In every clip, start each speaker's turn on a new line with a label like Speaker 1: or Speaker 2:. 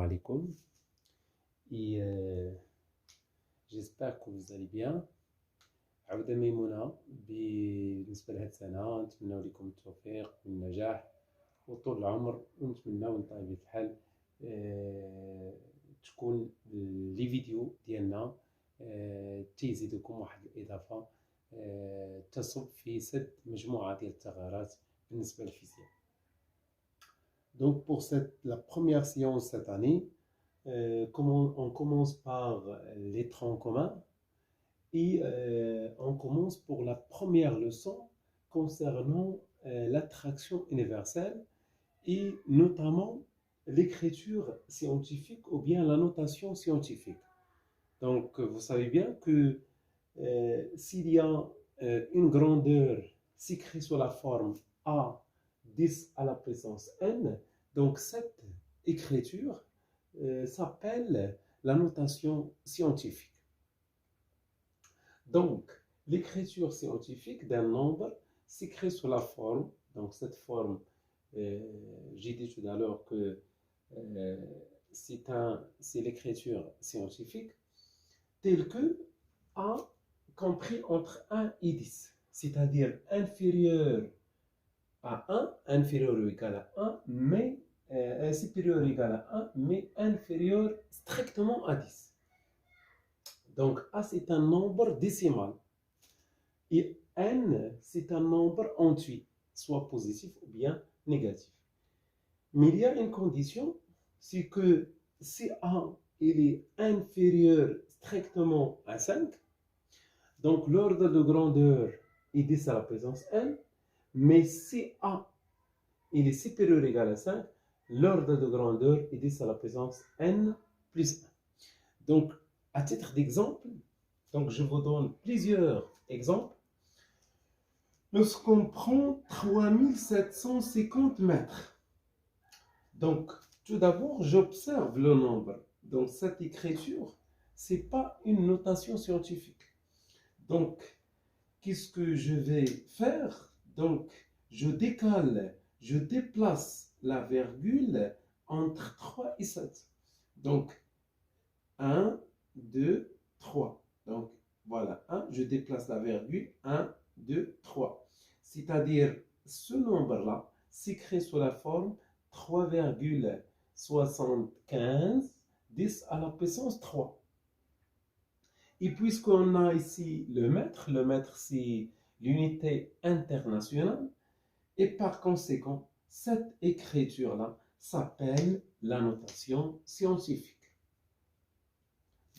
Speaker 1: alaikum et j'espère que vous allez bien. عودة ميمونة بالنسبة لهاد السنة، نتمنى لكم التوفيق والنجاح وطول العمر، ونتمنى بطبيعة الحال تكون لي فيديو ديالنا تيزيدكم واحد الإضافة تصب في سد مجموعة ديال الثغرات بالنسبة للفيزياء. Donc pour la première séance cette année, on commence par les troncs communs et on commence pour la première leçon concernant l'attraction universelle et notamment l'écriture scientifique ou bien la notation scientifique. Donc vous savez bien que s'il y a une grandeur s'écrit sous la forme A 10 à la puissance n, donc cette écriture s'appelle la notation scientifique. Donc l'écriture scientifique d'un nombre s'écrit sous la forme, donc cette forme, j'ai dit tout à l'heure que c'est l'écriture scientifique telle que A compris entre 1 et 10, c'est-à-dire inférieur à 1, inférieur ou égal à 1, mais supérieur ou égal à 1, mais inférieur strictement à 10. Donc A c'est un nombre décimal et N c'est un nombre entier, soit positif ou bien négatif. Mais il y a une condition, c'est que si A il est inférieur strictement à 5, donc l'ordre de grandeur est 10 à la puissance n, mais si A il est supérieur ou égal à 5, l'ordre de grandeur est 10 à la puissance n plus 1. Donc, à titre d'exemple, donc je vous donne plusieurs exemples. Lorsqu'on prend 3750 mètres, donc tout d'abord j'observe le nombre. Donc cette écriture, ce n'est pas une notation scientifique. Donc, qu'est-ce que je vais faire? Donc, je déplace la virgule entre 3 et 7. Donc, 1, 2, 3. Donc, voilà, 1, je déplace la virgule, 1, 2, 3. C'est-à-dire, ce nombre-là s'écrit sous la forme 3,75, 10 à la puissance 3. Et puisqu'on a ici le mètre c'est l'unité internationale, et par conséquent, cette écriture-là s'appelle la notation scientifique.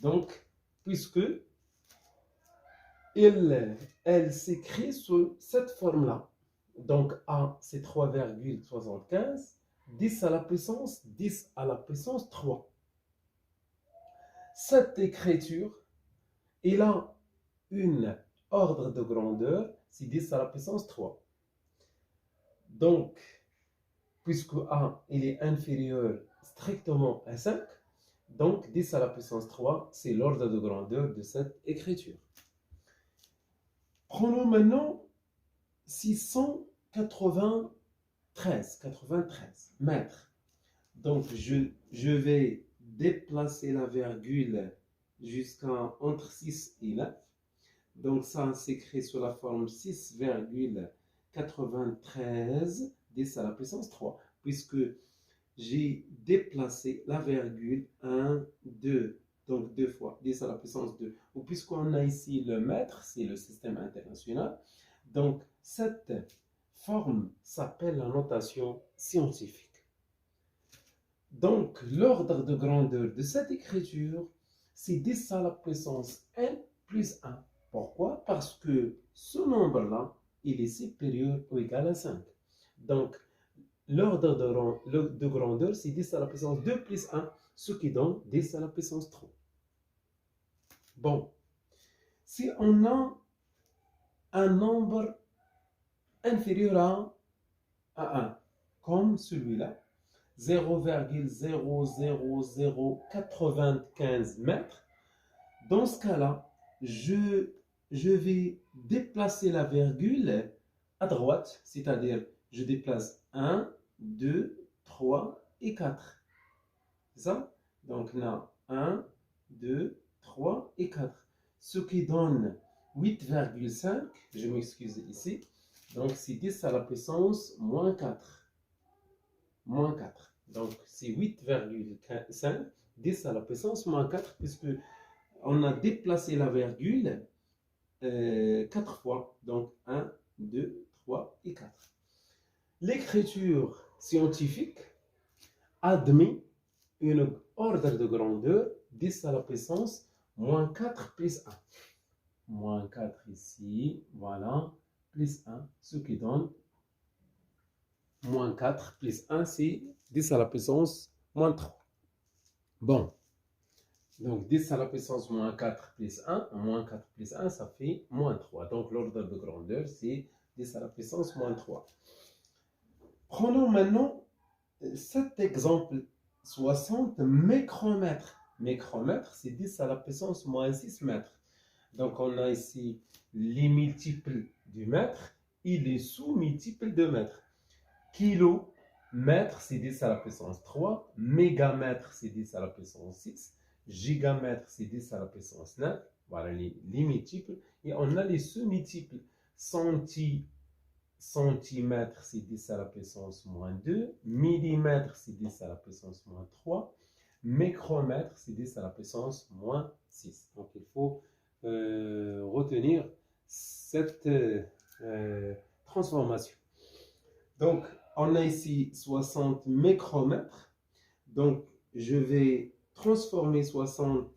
Speaker 1: Donc, puisque elle s'écrit sous cette forme-là, donc A c'est 3,75, 10 à la puissance 3. Cette écriture, il a une ordre de grandeur, c'est 10 à la puissance 3. Donc, puisque A il est inférieur strictement à 5, donc 10 à la puissance 3, c'est l'ordre de grandeur de cette écriture. Prenons maintenant 693 mètres. Donc, je vais déplacer la virgule jusqu'à entre 6 et 9. Donc ça s'écrit sous la forme 6,93 10 à la puissance 3, puisque j'ai déplacé la virgule 1, 2, donc 2 fois 10 à la puissance 2. Ou puisqu'on a ici le mètre, c'est le système international, donc cette forme s'appelle la notation scientifique. Donc l'ordre de grandeur de cette écriture, c'est 10 à la puissance n plus 1. Pourquoi? Parce que ce nombre-là, il est supérieur ou égal à 5. Donc, l'ordre de grandeur, c'est 10 à la puissance 2 plus 1, ce qui donne 10 à la puissance 3. Bon, si on a un nombre inférieur à 1, comme celui-là, 0,00095 mètres, dans ce cas-là, je vais déplacer la virgule à droite, c'est-à-dire je déplace 1, 2, 3 et 4. C'est ça? Donc, on a 1, 2, 3 et 4. Ce qui donne 8,5. Je m'excuse ici. Donc, c'est 10 à la puissance moins 4. Moins 4. Donc, c'est 8,5. 10 à la puissance moins 4, puisque on a déplacé la virgule 4 fois. Donc, 1, 2, 3 et 4. L'écriture scientifique admet une ordre de grandeur 10 à la puissance moins 4 plus 1. Moins 4 ici, voilà, plus 1, ce qui donne moins 4 plus 1, c'est 10 à la puissance moins 3. Bon, donc 10 à la puissance moins 4 plus 1, moins 4 plus 1, ça fait moins 3. Donc l'ordre de grandeur, c'est 10 à la puissance moins 3. Prenons maintenant cet exemple, 60 micromètres. Micromètres, c'est 10 à la puissance moins 6 mètres. Donc, on a ici les multiples du mètre et les sous-multiples de mètre. Kilomètre, c'est 10 à la puissance 3. Mégamètre, c'est 10 à la puissance 6. Gigamètre, c'est 10 à la puissance 9. Voilà les multiples. Et on a les sous-multiples. Centimètre, c'est 10 à la puissance moins 2. Millimètre, c'est 10 à la puissance moins 3. Micromètre, c'est 10 à la puissance moins 6. Donc, il faut retenir cette transformation. Donc, on a ici 60 micromètres. Donc, je vais transformer 60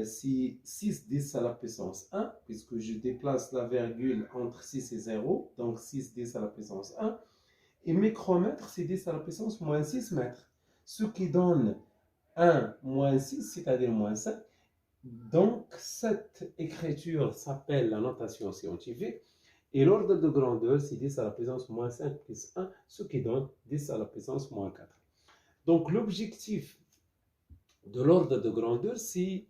Speaker 1: si 6 10 à la puissance 1, puisque je déplace la virgule entre 6 et 0, donc 6 10 à la puissance 1. Et micromètre, c'est 10 à la puissance moins 6 mètres, ce qui donne 1 moins 6, c'est-à-dire moins 5. Donc, cette écriture s'appelle la notation scientifique. Et l'ordre de grandeur, c'est 10 à la puissance moins 5 plus 1, ce qui donne 10 à la puissance moins 4. Donc, l'objectif de l'ordre de grandeur, c'est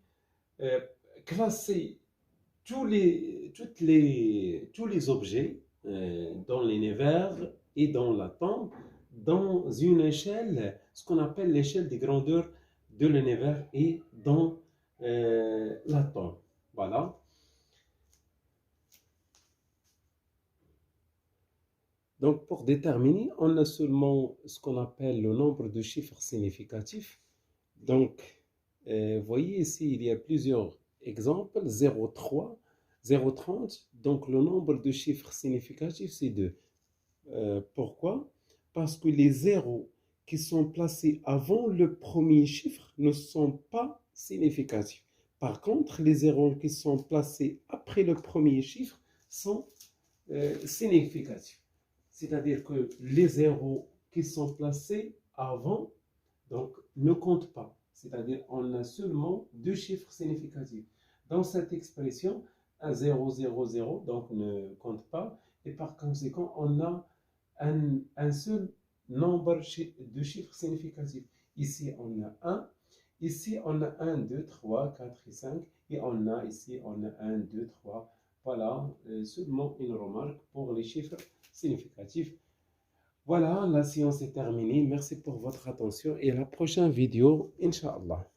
Speaker 1: classer tous les objets dans l'univers et dans l'atome dans une échelle, ce qu'on appelle l'échelle des grandeurs de l'univers et dans l'atome. Voilà. Donc, pour déterminer, on a seulement ce qu'on appelle le nombre de chiffres significatifs. Donc, vous voyez ici, il y a plusieurs exemples. 0,3, 0,30. Donc, le nombre de chiffres significatifs, c'est 2. Pourquoi? Parce que les zéros qui sont placés avant le premier chiffre ne sont pas significatifs. Par contre, les zéros qui sont placés après le premier chiffre sont significatifs. C'est-à-dire que les zéros qui sont placés avant donc, ne comptent pas. C'est-à-dire qu'on a seulement 2 chiffres significatifs. Dans cette expression, un 0, 0, 0, donc ne compte pas. Et par conséquent, on a un seul nombre de chiffres significatifs. Ici, on a 1. Ici, on a 1, 2, 3, 4 et 5. Et on a ici, on a 1, 2, 3. Voilà, seulement une remarque pour les chiffres significatifs. Voilà, la séance est terminée. Merci pour votre attention et à la prochaine vidéo, Inch'Allah.